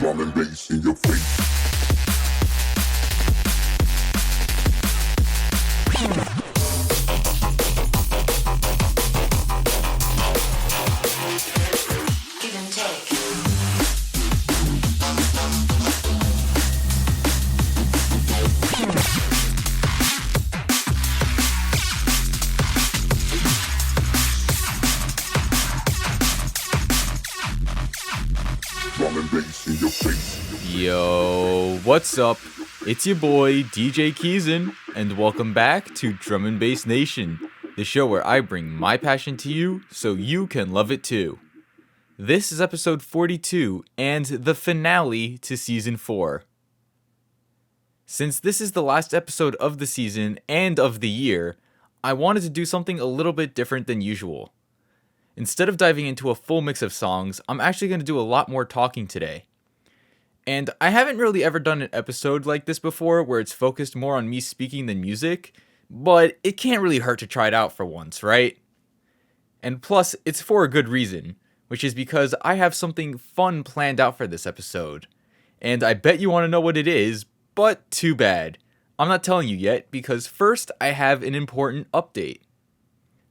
Drum and bass in your face. Give and take. Drum and bass in your face. Yo, what's up? It's your boy DJ Keezen, and welcome back to Drum and Bass Nation, the show where I bring my passion to you so you can love it too. This is episode 42 and the finale to season 4. Since this is the last episode of the season and of the year, I wanted to do something a little bit different than usual. Instead of diving into a full mix of songs, I'm actually going to do a lot more talking today. And I haven't really ever done an episode like this before where it's focused more on me speaking than music, but it can't really hurt to try it out for once, right? And plus, it's for a good reason, which is because I have something fun planned out for this episode. And I bet you want to know what it is, but too bad. I'm not telling you yet because first I have an important update.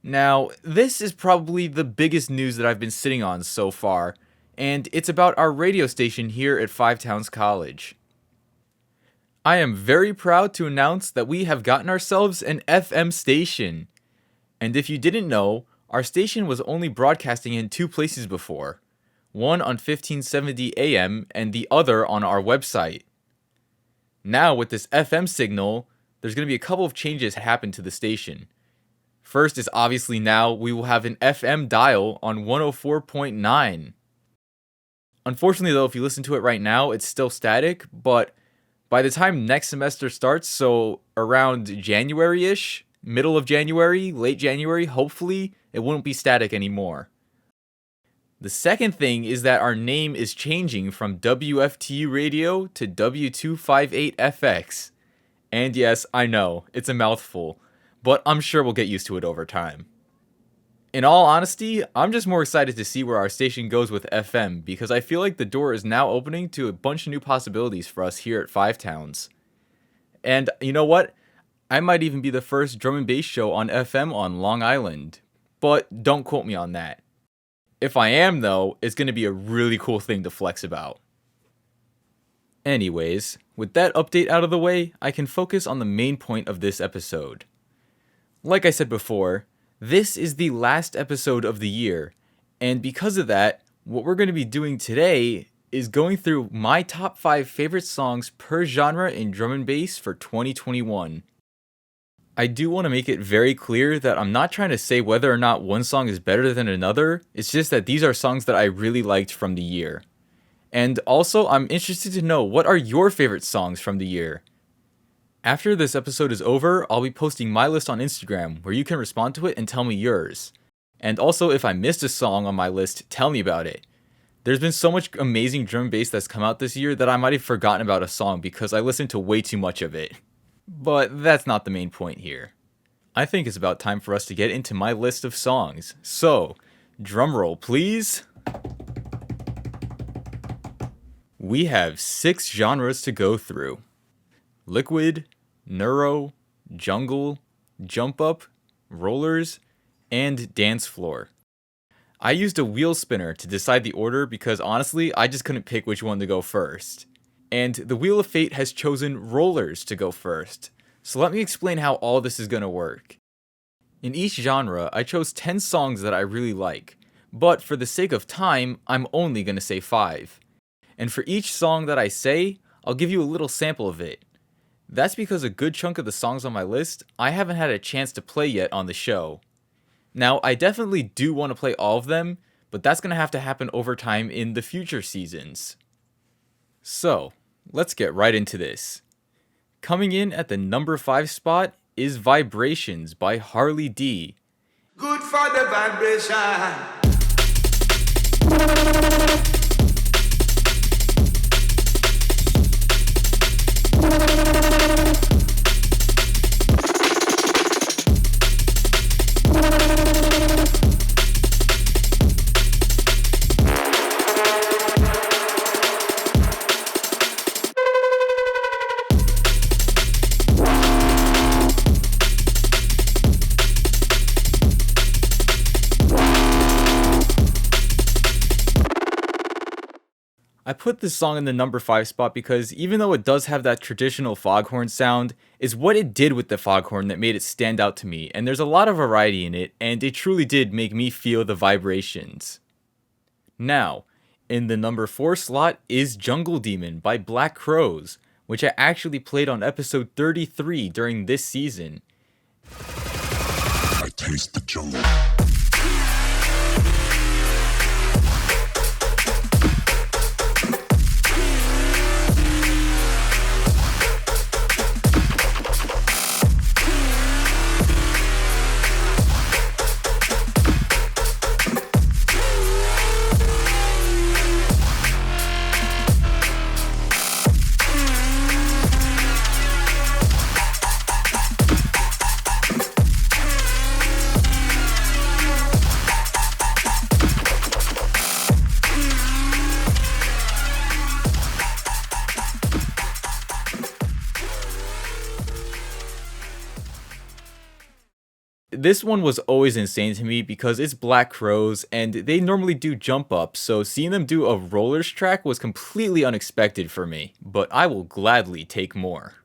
Now, this is probably the biggest news that I've been sitting on so far, and it's about our radio station here at Five Towns College. I am very proud to announce that we have gotten ourselves an FM station. And if you didn't know, our station was only broadcasting in two places before, one on 1570 AM and the other on our website. Now with this FM signal, there's going to be a couple of changes happen to the station. First is obviously now we will have an FM dial on 104.9. Unfortunately though, if you listen to it right now, it's still static, but by the time next semester starts, so around January-ish, middle of January, late January, hopefully, it won't be static anymore. The second thing is that our name is changing from WFTU Radio to W258FX. And yes, I know, it's a mouthful, but I'm sure we'll get used to it over time. In all honesty, I'm just more excited to see where our station goes with FM because I feel like the door is now opening to a bunch of new possibilities for us here at Five Towns. And you know what? I might even be the first drum and bass show on FM on Long Island. But don't quote me on that. If I am though, it's going to be a really cool thing to flex about. Anyways, with that update out of the way, I can focus on the main point of this episode. Like I said before, this is the last episode of the year, and because of that, what we're going to be doing today is going through my top 5 favorite songs per genre in drum and bass for 2021. I do want to make it very clear that I'm not trying to say whether or not one song is better than another, it's just that these are songs that I really liked from the year. And also, I'm interested to know, what are your favorite songs from the year? After this episode is over, I'll be posting my list on Instagram, where you can respond to it and tell me yours. And also, if I missed a song on my list, tell me about it. There's been so much amazing drum and bass that's come out this year that I might have forgotten about a song because I listened to way too much of it. But that's not the main point here. I think it's about time for us to get into my list of songs. So, drumroll please. We have 6 genres to go through. Liquid, Neuro, Jungle, Jump Up, Rollers, and Dancefloor. I used a wheel spinner to decide the order because honestly, I just couldn't pick which one to go first. And the Wheel of Fate has chosen Rollers to go first. So let me explain how all this is going to work. In each genre, I chose 10 songs that I really like, but for the sake of time, I'm only going to say 5. And for each song that I say, I'll give you a little sample of it. That's because a good chunk of the songs on my list, I haven't had a chance to play yet on the show. Now, I definitely do want to play all of them, but that's going to have to happen over time in the future seasons. So, let's get right into this. Coming in at the number 5 spot is Vibrations by Harley D. Good for the vibration. I put this song in the number 5 spot because even though it does have that traditional foghorn sound, it's what it did with the foghorn that made it stand out to me, and there's a lot of variety in it, and it truly did make me feel the vibrations. Now, in the number 4 slot is Jungle Demon by Black Crowes, which I actually played on episode 33 during this season. I taste the jungle. This one was always insane to me because it's Black Crowes and they normally do jump ups, so seeing them do a rollers track was completely unexpected for me, but I will gladly take more.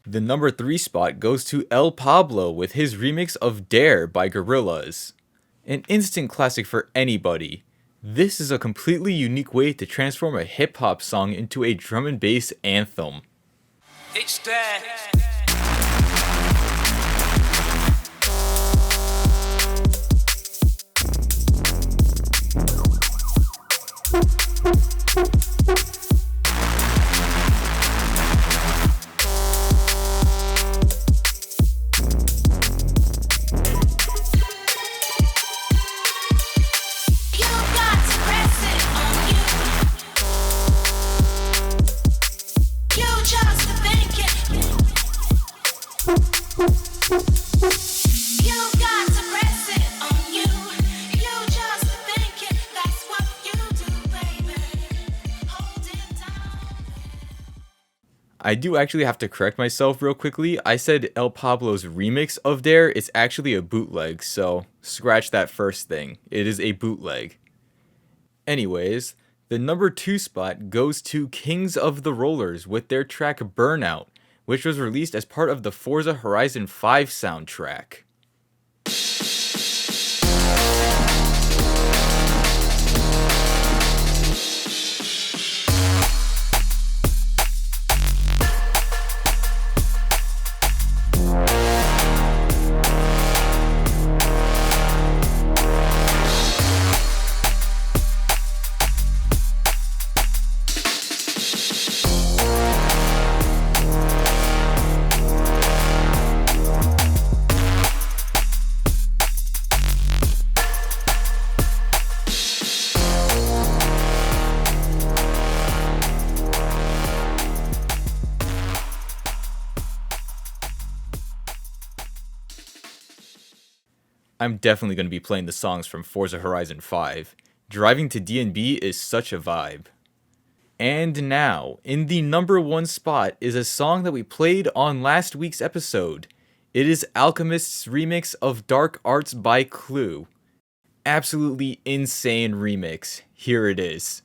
The number 3 spot goes to El Pablo with his remix of Dare by Gorillaz. An instant classic for anybody. This is a completely unique way to transform a hip hop song into a drum and bass anthem. It's there. I do actually have to correct myself real quickly. I said El Pablo's remix of Dare. It's actually a bootleg, so scratch that first thing. It is a bootleg. Anyways, the number 2 spot goes to Kings of the Rollers with their track Burnout, which was released as part of the Forza Horizon 5 soundtrack. I'm definitely going to be playing the songs from Forza Horizon 5. Driving to D&B is such a vibe. And now, in the number 1 spot is a song that we played on last week's episode. It is Alchemist's remix of Dark Arts by Clue. Absolutely insane remix. Here it is.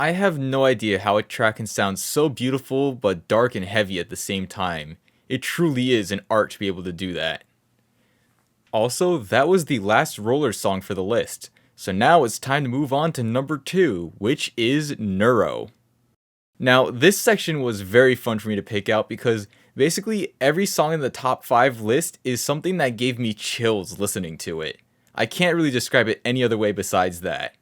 I have no idea how a track can sound so beautiful but dark and heavy at the same time. It truly is an art to be able to do that. Also, that was the last roller song for the list, so now it's time to move on to number 2, which is Neuro. Now, this section was very fun for me to pick out because basically every song in the top 5 list is something that gave me chills listening to it. I can't really describe it any other way besides that.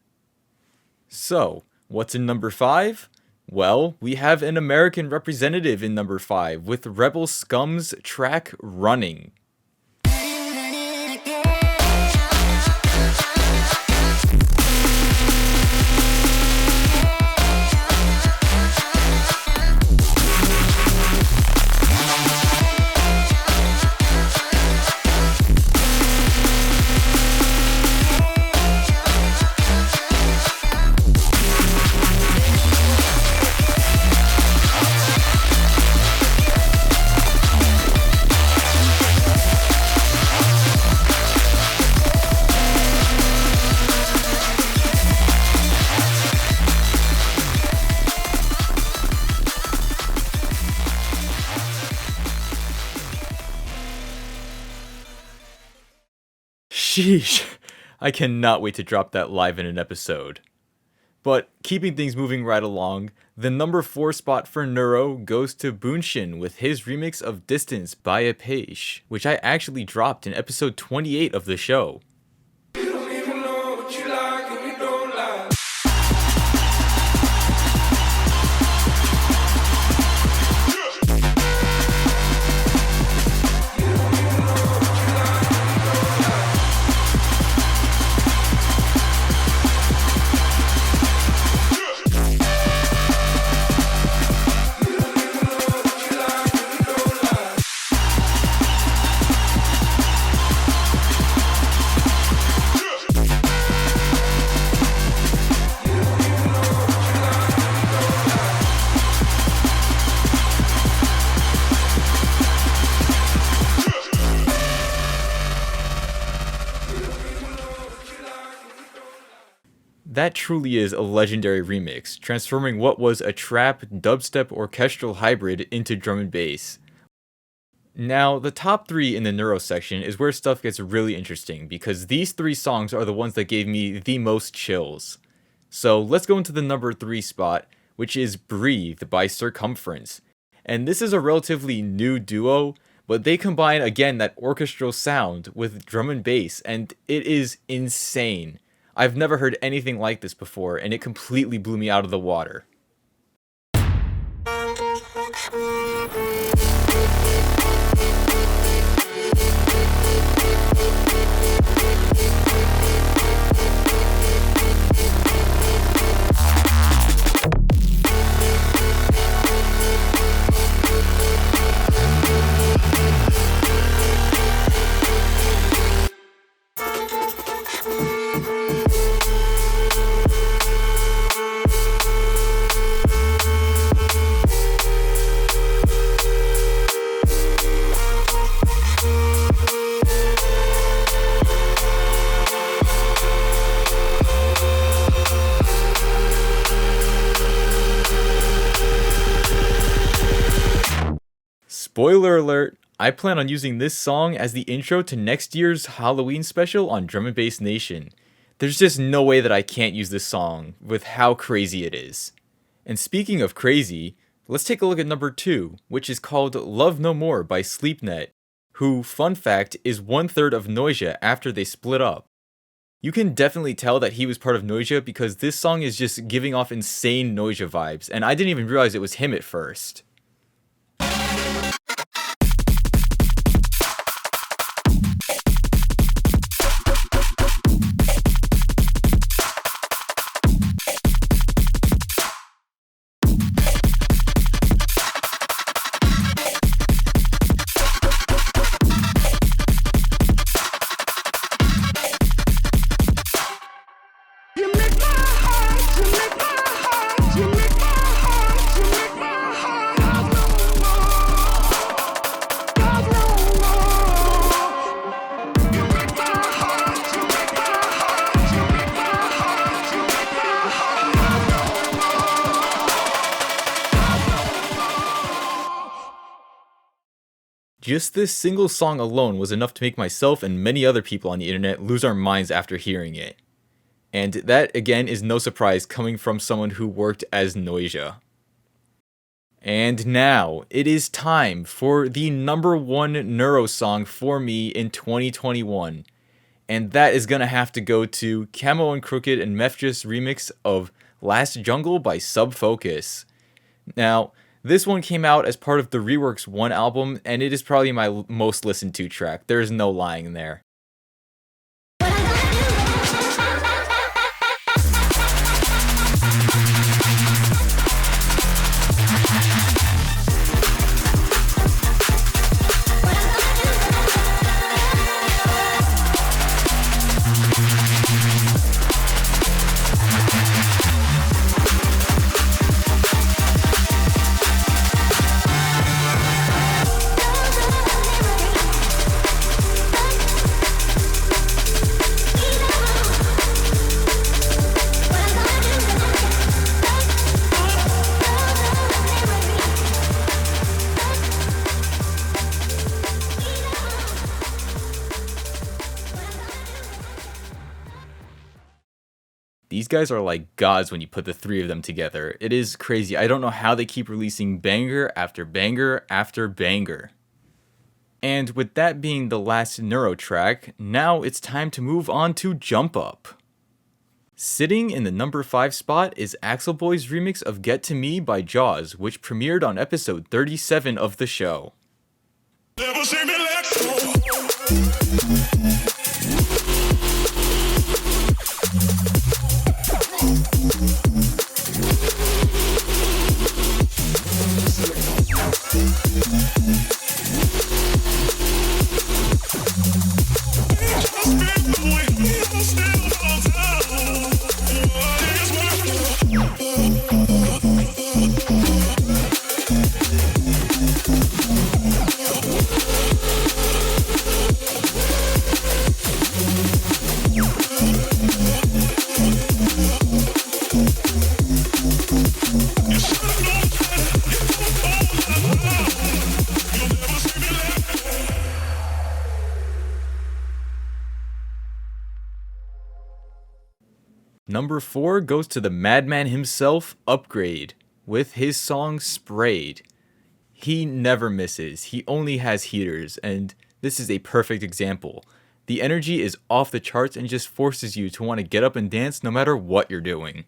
So, what's in number 5? Well, we have an American representative in number 5 with Rebel Scum's track Running. Sheesh, I cannot wait to drop that live in an episode. But keeping things moving right along, the number 4 spot for Neuro goes to Bunshin with his remix of Distance by Apache, which I actually dropped in episode 28 of the show. That truly is a legendary remix, transforming what was a trap, dubstep, orchestral hybrid into drum and bass. Now, the top 3 in the Neuro section is where stuff gets really interesting, because these 3 songs are the ones that gave me the most chills. So let's go into the number 3 spot, which is Breathe by Circumference. And this is a relatively new duo, but they combine again that orchestral sound with drum and bass, and it is insane. I've never heard anything like this before, and it completely blew me out of the water. Spoiler alert, I plan on using this song as the intro to next year's Halloween special on Drum and Bass Nation. There's just no way that I can't use this song with how crazy it is. And speaking of crazy, let's take a look at number 2, which is called Love No More by Sleepnet, who, fun fact, is 1/3 of Noisia after they split up. You can definitely tell that he was part of Noisia because this song is just giving off insane Noisia vibes, and I didn't even realize it was him at first. Just this single song alone was enough to make myself and many other people on the internet lose our minds after hearing it. And that, again, is no surprise coming from someone who worked as Noisia. And now, it is time for the number 1 Neuro song for me in 2021. And that is gonna have to go to Camo and Crooked and Mefjus remix of Last Jungle by Subfocus. Now, this one came out as part of the Reworks 1 album, and it is probably my most listened to track. There's no lying there. These guys are like gods when you put the three of them together. It is crazy. I don't know how they keep releasing banger after banger after banger. And with that being the last Neuro track, now it's time to move on to Jump Up. Sitting in the number 5 spot is Axl Boy's remix of Get To Me by Jaws, which premiered on episode 37 of the show. Never see me let go. Number 4 goes to the madman himself, Upgrade, with his song Sprayed. He never misses, he only has heaters, and this is a perfect example. The energy is off the charts and just forces you to want to get up and dance no matter what you're doing.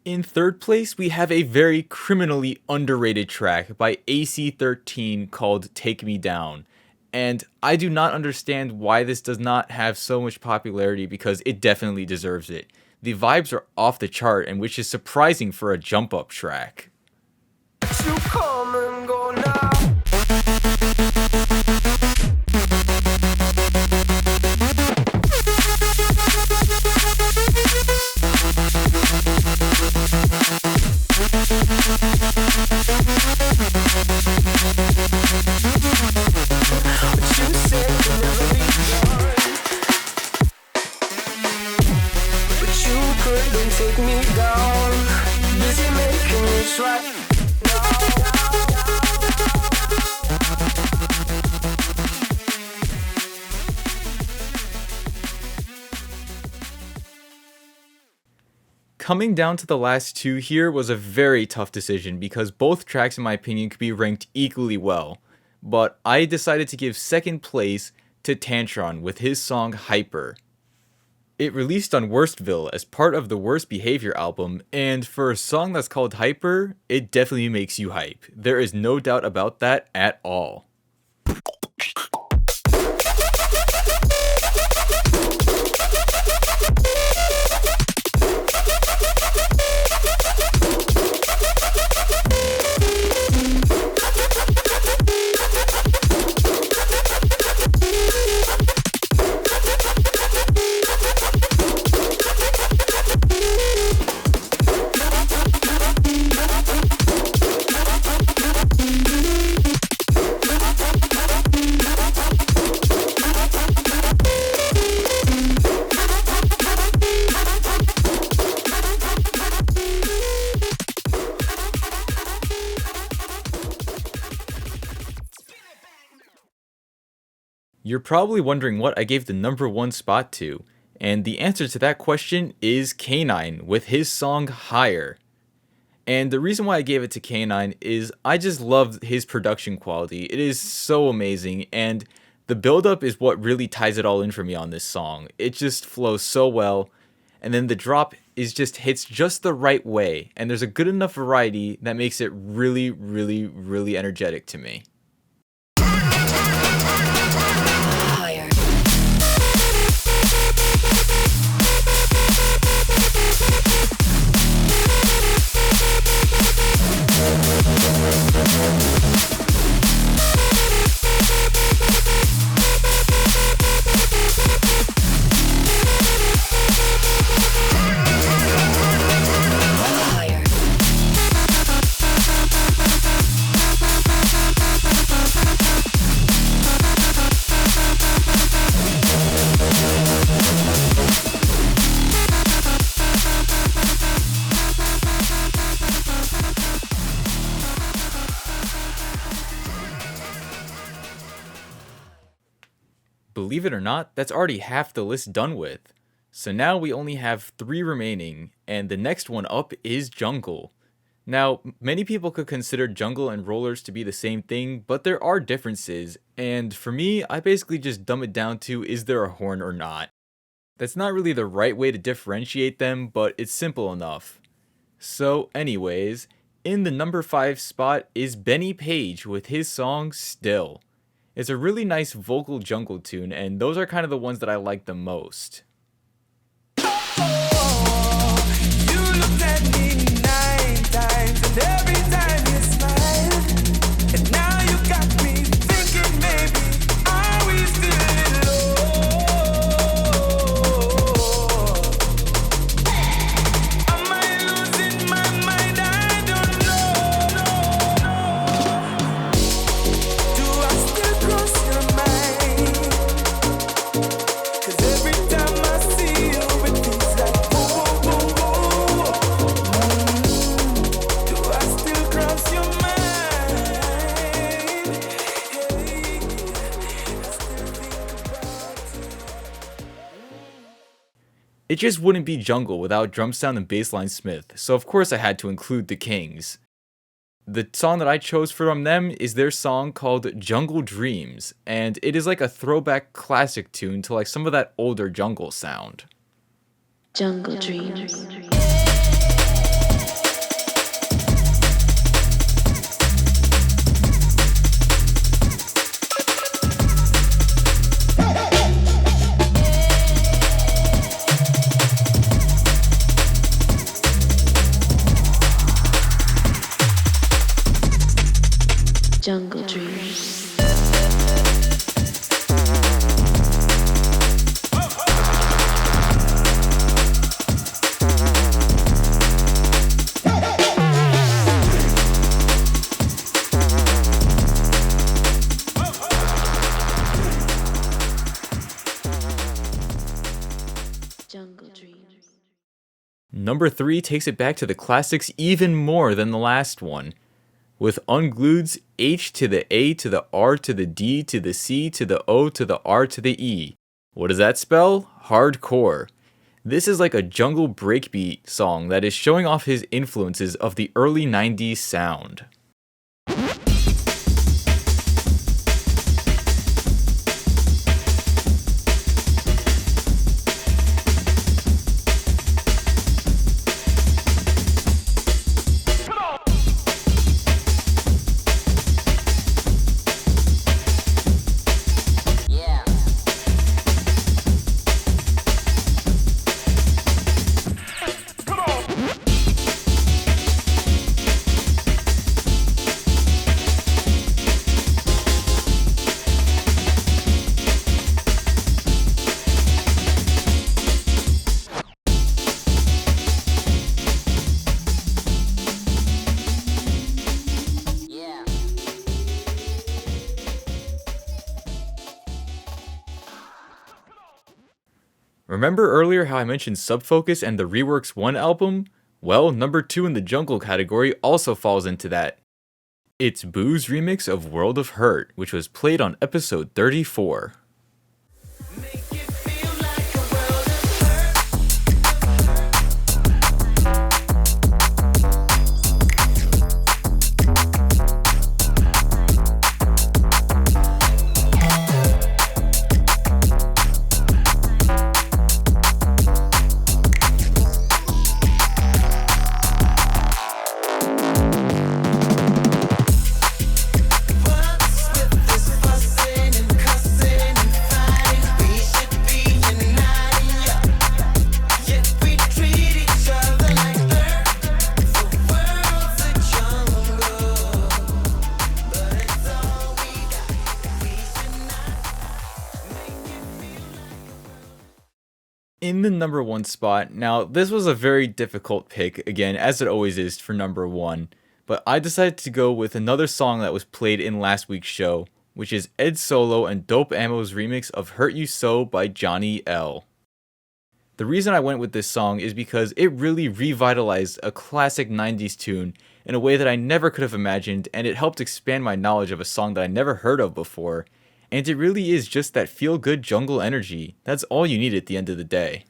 In third place, we have a very criminally underrated track by AC13 called Take Me Down. And I do not understand why this does not have so much popularity because it definitely deserves it. The vibes are off the chart, and which is surprising for a jump up track. You come and go now. Take me down, busy making me sweat. Coming down to the last two here was a very tough decision because both tracks in my opinion could be ranked equally well, but I decided to give second place to Tantron with his song Hyper. It released on Worstville as part of the Worst Behavior album, and for a song that's called Hyper, it definitely makes you hype. There is no doubt about that at all. You're probably wondering what I gave the number one spot to, and the answer to that question is K9 with his song Higher. And the reason why I gave it to K9 is I just love his production quality. It is so amazing, and the build-up is what really ties it all in for me on this song. It just flows so well, and then the drop hits just the right way, and there's a good enough variety that makes it really, really, really energetic to me. Higher. Higher. Believe it or not, that's already half the list done with. So now we only have 3 remaining, and the next one up is Jungle. Now, many people could consider Jungle and Rollers to be the same thing, but there are differences, and for me, I basically just dumb it down to is there a horn or not. That's not really the right way to differentiate them, but it's simple enough. So anyways, in the number 5 spot is Benny Page with his song Still. It's a really nice vocal jungle tune, and those are kind of the ones that I like the most. You looked at me 9 times, and every time you smiled. And now you got me thinking, maybe are we still in love? Am I losing my mind? I don't know. Do I still cross your mind? 'Cause every time I see you, it feels like boom, boom, boom, boom. Do I still cross your mind? I still think about you. It just wouldn't be Jungle without drum sound and bassline Smith, so of course I had to include the Kings. The song that I chose from them is their song called Jungle Dreams, and it is like a throwback classic tune to like some of that older jungle sound. Jungle Dreams. Jungle Dreams. Jungle Dreams. Number 3 takes it back to the classics even more than the last one, with Unglued's H to the A to the R to the D to the C to the O to the R to the E. What does that spell? Hardcore. This is like a jungle breakbeat song that is showing off his influences of the early 90s sound. Remember earlier how I mentioned Subfocus and the Reworks 1 album? Well, number 2 in the jungle category also falls into that. It's Boo's remix of World of Hurt, which was played on episode 34. In the number 1 spot, now this was a very difficult pick, again, as it always is for number 1, but I decided to go with another song that was played in last week's show, which is Ed Solo and Dope Ammo's remix of Hurt You So by Johnny L. The reason I went with this song is because it really revitalized a classic 90s tune in a way that I never could have imagined, and it helped expand my knowledge of a song that I never heard of before. And it really is just that feel-good jungle energy. That's all you need at the end of the day.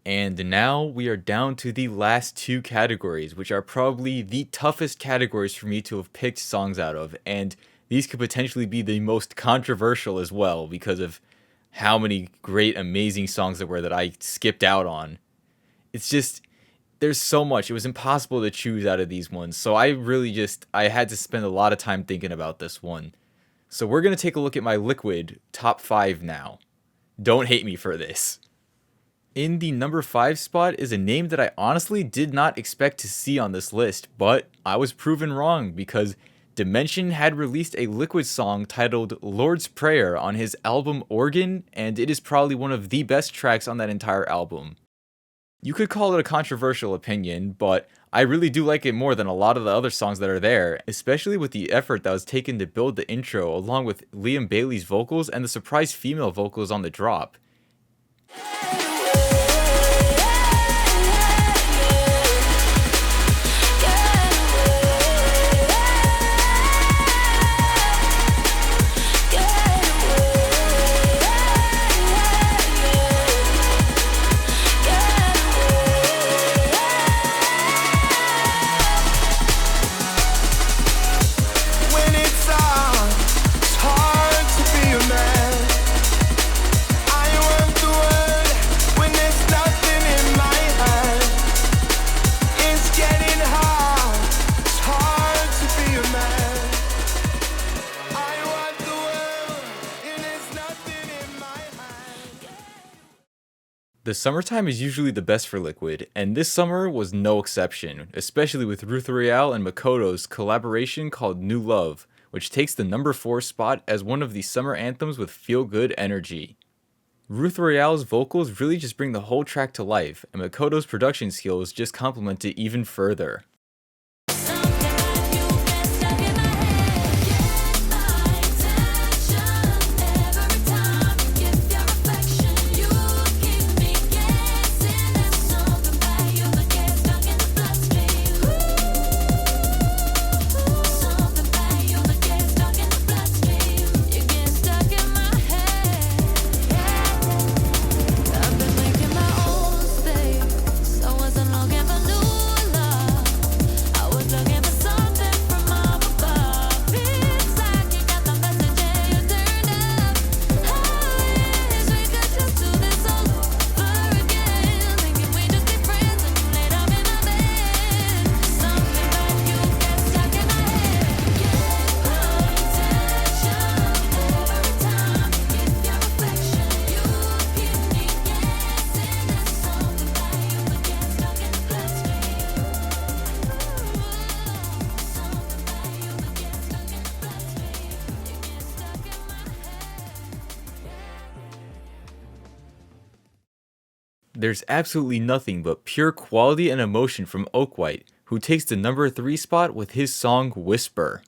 And now we are down to the last 2 categories, which are probably the toughest categories for me to have picked songs out of, and these could potentially be the most controversial as well because of how many great, amazing songs there were that I skipped out on. It's just, there's so much. It was impossible to choose out of these ones, so I had to spend a lot of time thinking about this one. So we're going to take a look at my Liquid top 5 now. Don't hate me for this. In the number 5 spot is a name that I honestly did not expect to see on this list, but I was proven wrong because Dimension had released a Liquid song titled Lord's Prayer on his album Organ, and it is probably one of the best tracks on that entire album. You could call it a controversial opinion, but I really do like it more than a lot of the other songs that are there, especially with the effort that was taken to build the intro along with Liam Bailey's vocals and the surprise female vocals on the drop. The summertime is usually the best for Liquid, and this summer was no exception, especially with Ruth Royale and Makoto's collaboration called New Love, which takes the number 4 spot as one of the summer anthems with feel-good energy. Ruth Royale's vocals really just bring the whole track to life, and Makoto's production skills just complement it even further. There's absolutely nothing but pure quality and emotion from Oakwhite, who takes the number 3 spot with his song Whisper.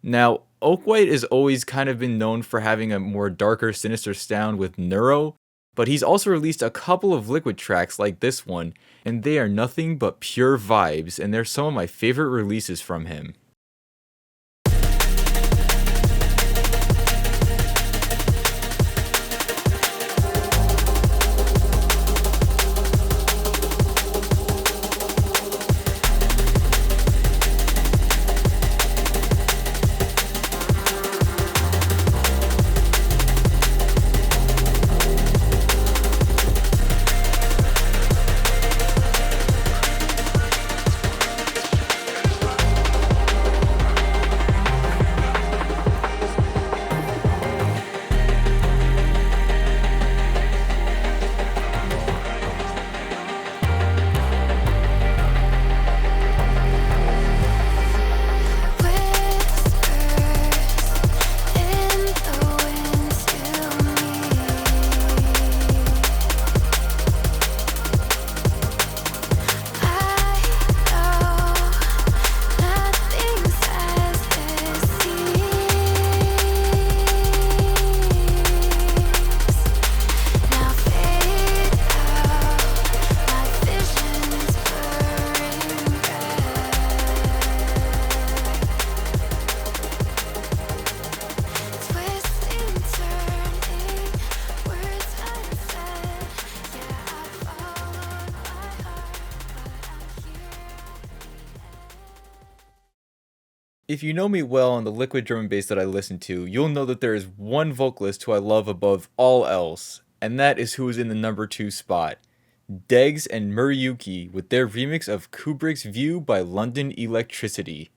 Now, Oakwhite has always kind of been known for having a more darker, sinister sound with Neuro, but he's also released a couple of Liquid tracks like this one, and they are nothing but pure vibes, and they're some of my favorite releases from him. If you know me well on the Liquid drum and bass that I listen to, you'll know that there is one vocalist who I love above all else, and that is who is in the number 2 spot. Degs and Muriyuki with their remix of Kubrick's View by London Electricity.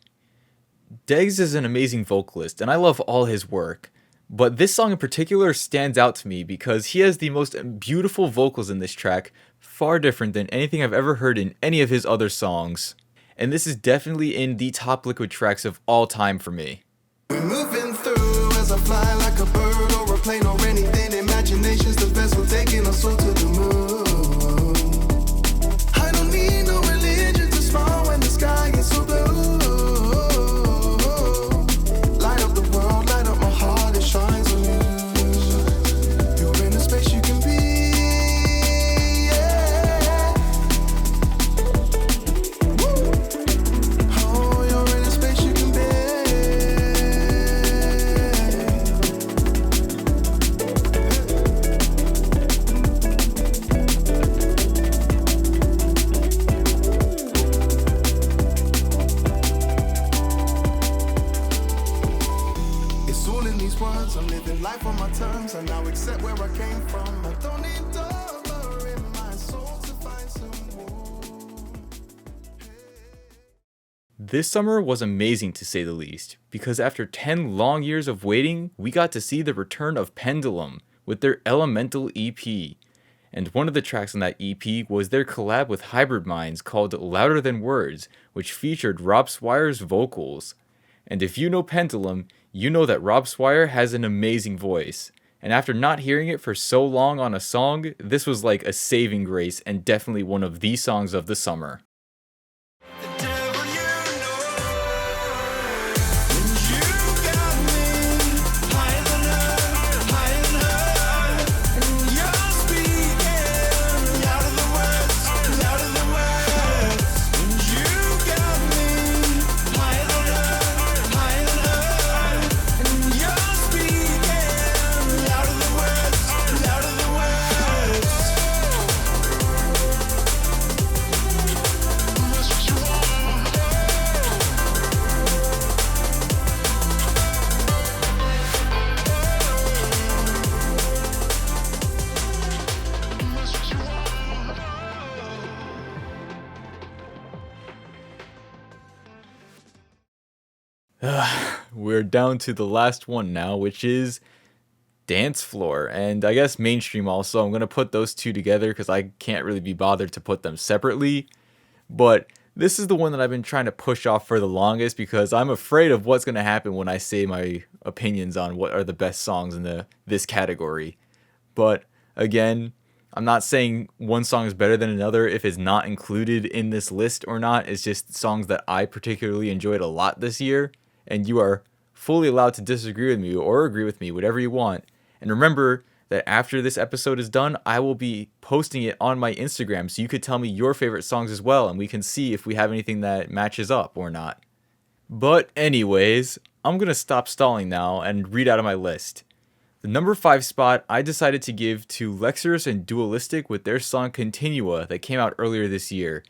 Degs is an amazing vocalist, and I love all his work, but this song in particular stands out to me because he has the most beautiful vocals in this track, far different than anything I've ever heard in any of his other songs. And this is definitely in the top Liquid tracks of all time for me. We're moving through as I fly like a bird or a plane or anything. Imagination's the vessel taking us all to the moon. I don't need no religion to smile when the sky is so blue. Light up the world, light up my heart, it shines on you. You're in a space you can be. I'm living life on my terms. I now accept where I came from. I don't need dollar in my soul to find some warmth. This summer was amazing to say the least, because after 10 long years of waiting, we got to see the return of Pendulum with their Elemental EP. and one of the tracks on that EP was their collab with Hybrid Minds called Louder Than Words, which featured Rob Swire's vocals. And if you know Pendulum, you know that Rob Swire has an amazing voice. And after not hearing it for so long on a song, this was like a saving grace and definitely one of the songs of the summer. We're down to the last one now, which is Dancefloor, and I guess Mainstream also. I'm going to put those two together because I can't really be bothered to put them separately. But this is the one that I've been trying to push off for the longest because I'm afraid of what's going to happen when I say my opinions on what are the best songs in this category. But again, I'm not saying one song is better than another if it's not included in this list or not. It's just songs that I particularly enjoyed a lot this year. And you are fully allowed to disagree with me or agree with me, whatever you want. And remember that after this episode is done, I will be posting it on my Instagram, so you could tell me your favorite songs as well, and we can see if we have anything that matches up or not. But anyways, I'm going to stop stalling now and read out of my list. The number 5 spot I decided to give to Lexers and Dualistic with their song Continua that came out earlier this year.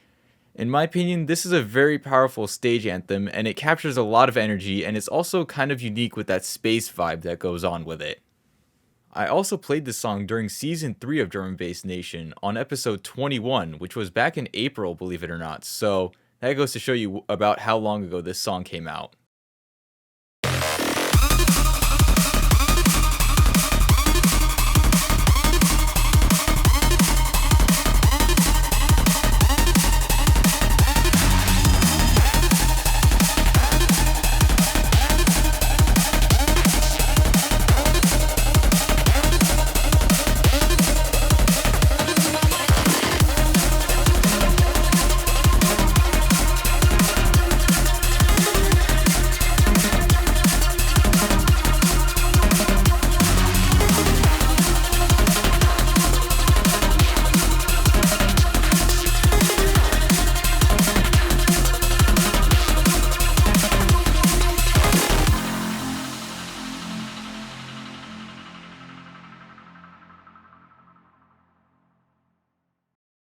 In my opinion, this is a very powerful stage anthem, and it captures a lot of energy, and it's also kind of unique with that space vibe that goes on with it. I also played this song during Season 3 of Drum and Bass Nation on episode 21, which was back in April, believe it or not, so that goes to show you about how long ago this song came out.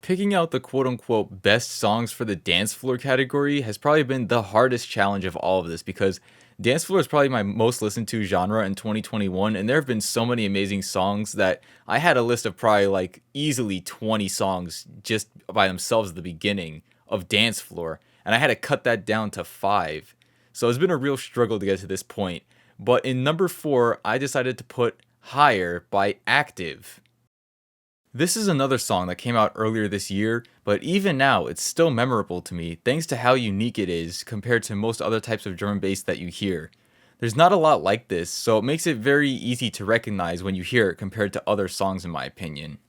Picking out the quote-unquote best songs for the dance floor category has probably been the hardest challenge of all of this because dance floor is probably my most listened to genre in 2021, and there have been so many amazing songs that I had a list of probably like easily 20 songs just by themselves at the beginning of dance floor, and I had to cut that down to 5. So it's been a real struggle to get to this point. But in number 4, I decided to put Higher by Active. This is another song that came out earlier this year, but even now it's still memorable to me thanks to how unique it is compared to most other types of drum and bass that you hear. There's not a lot like this, so it makes it very easy to recognize when you hear it compared to other songs in my opinion.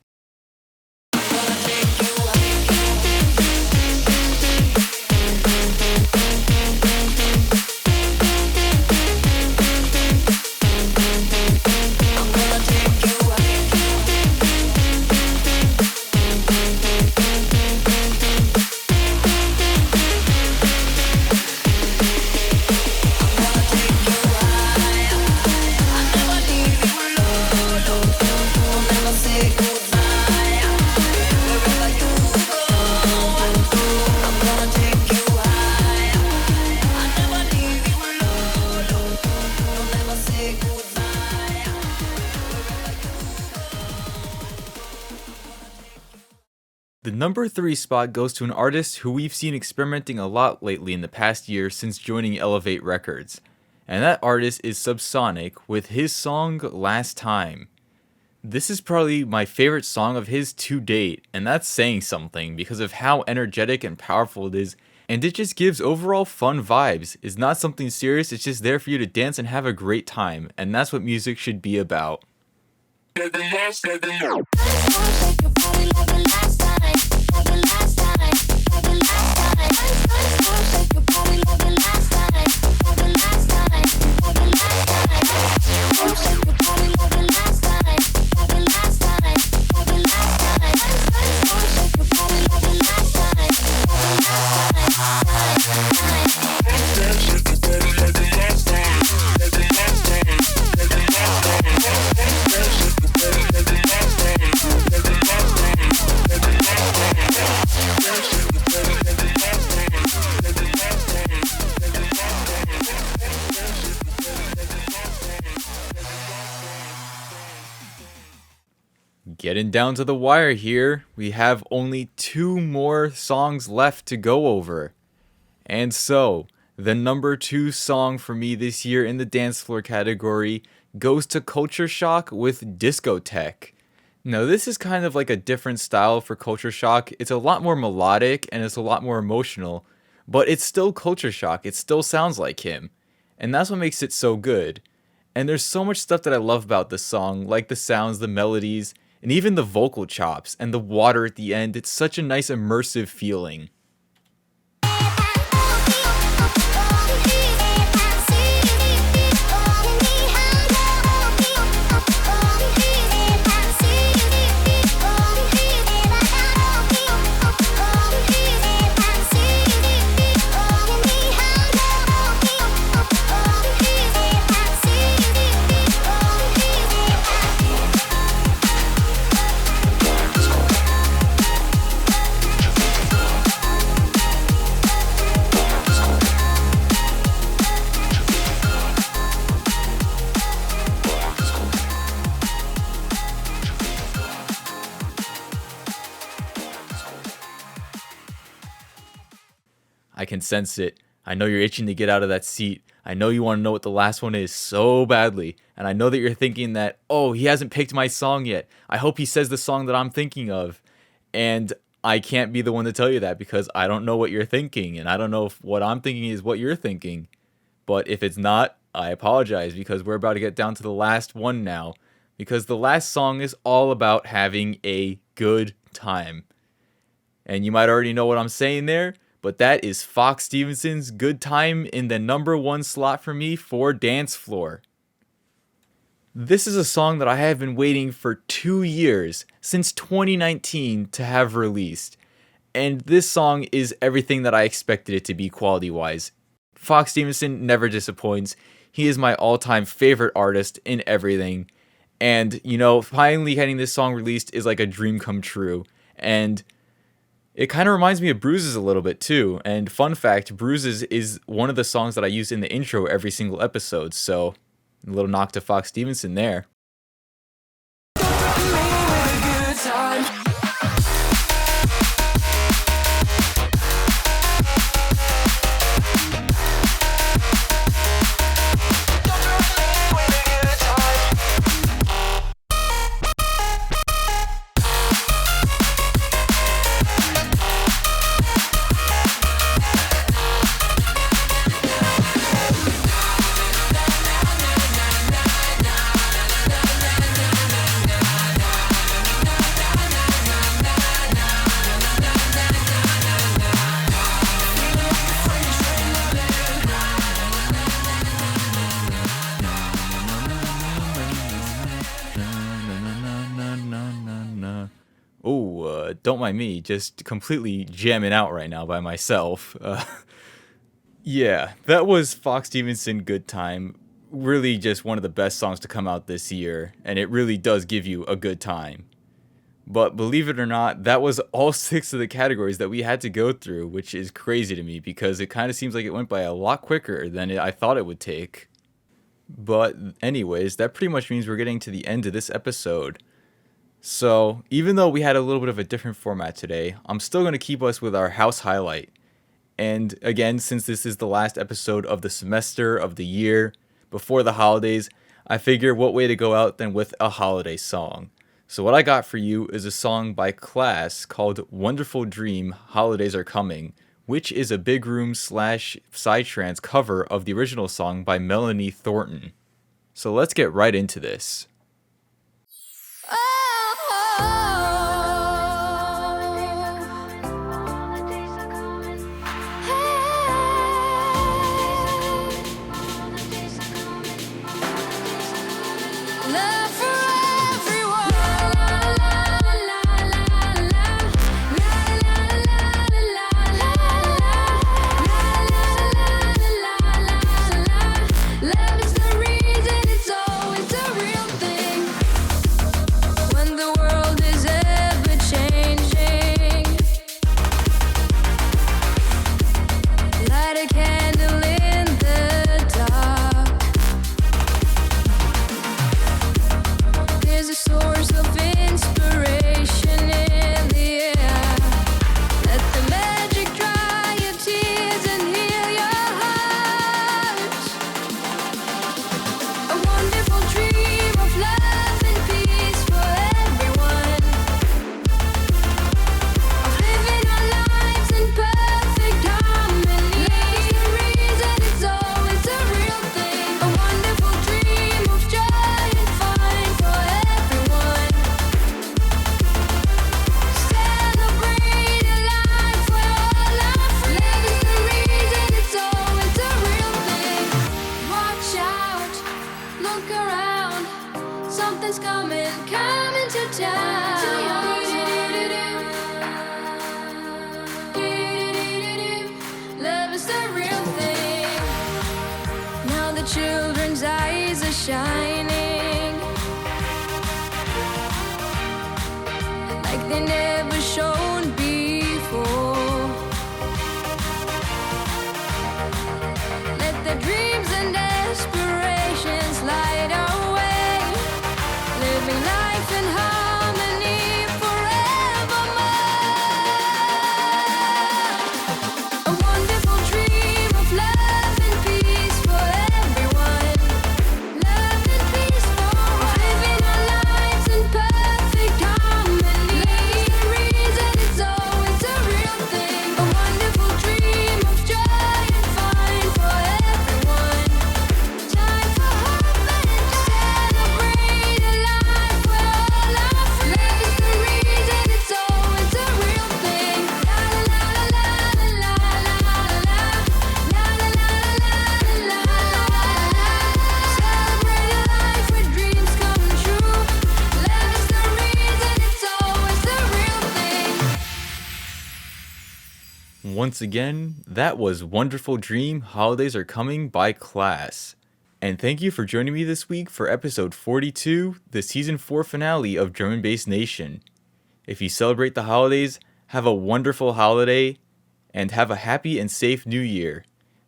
The number 3 spot goes to an artist who we've seen experimenting a lot lately in the past year since joining Elevate Records, and that artist is Subsonic with his song Last Time. This is probably my favorite song of his to date, and that's saying something because of how energetic and powerful it is, and it just gives overall fun vibes. It's not something serious, it's just there for you to dance and have a great time, and that's what music should be about. Getting down to the wire here, we have only 2 more songs left to go over. And so, the number 2 song for me this year in the dance floor category goes to Culture Shock with Discotheque. Now, this is kind of like a different style for Culture Shock. It's a lot more melodic and it's a lot more emotional, but it's still Culture Shock. It still sounds like him. And that's what makes it so good. And there's so much stuff that I love about this song, like the sounds, the melodies, and even the vocal chops and the water at the end. It's such a nice immersive feeling. I can sense it. I know you're itching to get out of that seat. I know you want to know what the last one is so badly. And I know that you're thinking that, oh, he hasn't picked my song yet. I hope he says the song that I'm thinking of. And I can't be the one to tell you that because I don't know what you're thinking. And I don't know if what I'm thinking is what you're thinking. But if it's not, I apologize because we're about to get down to the last one now. Because the last song is all about having a good time. And you might already know what I'm saying there. But that is Fox Stevenson's Good Time in the number 1 slot for me for Dancefloor. This is a song that I have been waiting for 2 years, since 2019, to have released. And this song is everything that I expected it to be quality-wise. Fox Stevenson never disappoints. He is my all-time favorite artist in everything. And, you know, finally getting this song released is like a dream come true. And it kind of reminds me of Bruises a little bit too. And fun fact, Bruises is one of the songs that I use in the intro every single episode. So a little knock to Fox Stevenson there. Don't mind me, just completely jamming out right now by myself. Yeah, that was Fox Stevenson Good Time. Really just one of the best songs to come out this year, and it really does give you a good time. But believe it or not, that was all 6 of the categories that we had to go through, which is crazy to me because it kind of seems like it went by a lot quicker than I thought it would take. But anyways, that pretty much means we're getting to the end of this episode. So, even though we had a little bit of a different format today, I'm still going to keep us with our house highlight. And again, since this is the last episode of the semester, of the year, before the holidays, I figure what way to go out than with a holiday song. So what I got for you is a song by Class called Wonderful Dream, Holidays Are Coming, which is a big room / psytrance cover of the original song by Melanie Thornton. So let's get right into this. Children's eyes are shining like they never shone before. Let their dreams and aspirations light our way, living life in harmony forevermore. A wonderful dream of love and peace for everyone. Love and peace for all. Living our lives in perfect harmony. Love's the reason it's always a real thing. A wonderful dream of joy and fun for everyone. Time for hope and to celebrate a life where all are free. Love is the reason it's always a real thing. La la la la la la la la la la la la la la. Celebrate a life where dreams come true. Love is the reason it's always a real thing. Once again, that was Wonderful Dream, Holidays Are Coming by Class. And thank you for joining me this week for episode 42, the season 4 finale of Drum and Bass Nation. If you celebrate the holidays, have a wonderful holiday, and have a happy and safe new year.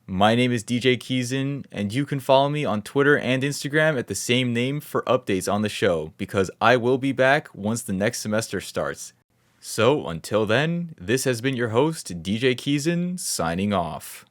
My name is DJ Keezen, and you can follow me on Twitter and Instagram at the same name for updates on the show, because I will be back once the next semester starts. So until then, this has been your host, DJ Keezen, signing off.